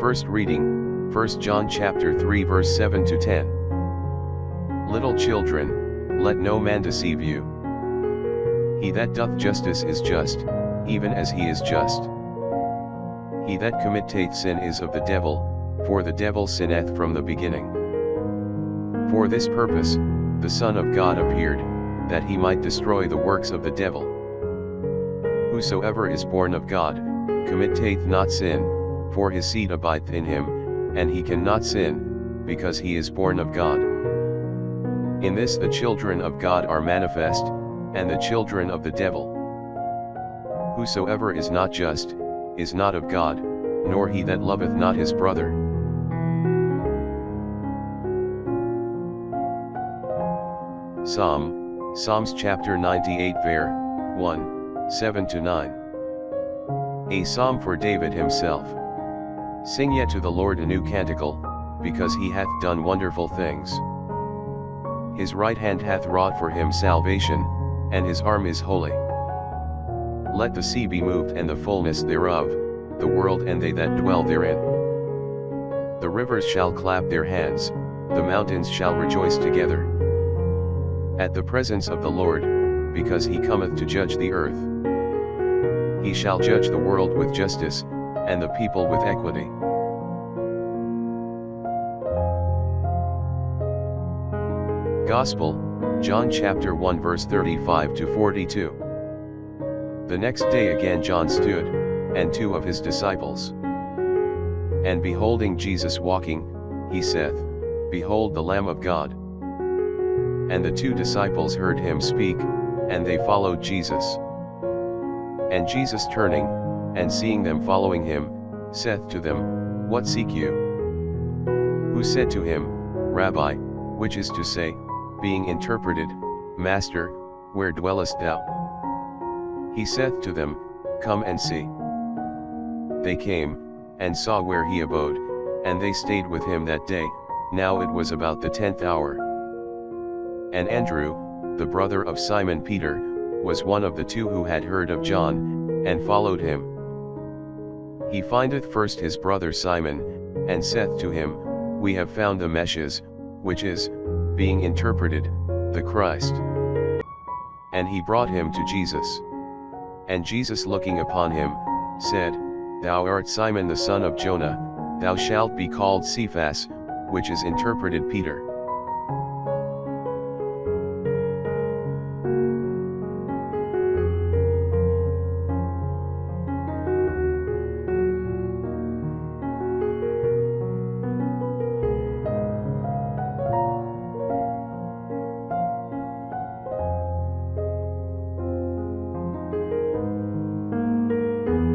First reading, 1 John chapter 3 verse 7 to 10. Little children, let no man deceive you. He that doth justice is just, even as he is just. He that committeth sin is of the devil, for the devil sinneth from the beginning. For this purpose, the Son of God appeared, that he might destroy the works of the devil. Whosoever is born of God, committeth not sin, for his seed abideth in him, and he cannot sin, because he is born of God. In this the children of God are manifest, and the children of the devil. Whosoever is not just, is not of God, nor he that loveth not his brother. Psalms chapter 98 ver. 1, 7 to 9. A psalm for David himself. Sing yet to the Lord a new canticle, because he hath done wonderful things. His right hand hath wrought for him salvation, and his arm is holy. Let the sea be moved and the fullness thereof, the world and they that dwell therein. The rivers shall clap their hands, the mountains shall rejoice together at the presence of the Lord, because he cometh to judge the earth. He shall judge the world with justice, and the people with equity. Gospel, John chapter 1 verse 35 to 42. The next day again John stood, and two of his disciples. And beholding Jesus walking, he saith, Behold the Lamb of God. And the two disciples heard him speak, and they followed Jesus. And Jesus turning, and seeing them following him, saith to them, What seek you? Who said to him, Rabbi, which is to say, being interpreted, Master, where dwellest thou? He saith to them, Come and see. They came, and saw where he abode, and they stayed with him that day. Now it was about the 10th hour. And Andrew, the brother of Simon Peter, was one of the two who had heard of John, and followed him. He findeth first his brother Simon, and saith to him, We have found the Messiah, which is, being interpreted, the Christ. And he brought him to Jesus. And Jesus looking upon him, said, Thou art Simon the son of Jonah, thou shalt be called Cephas, which is interpreted Peter.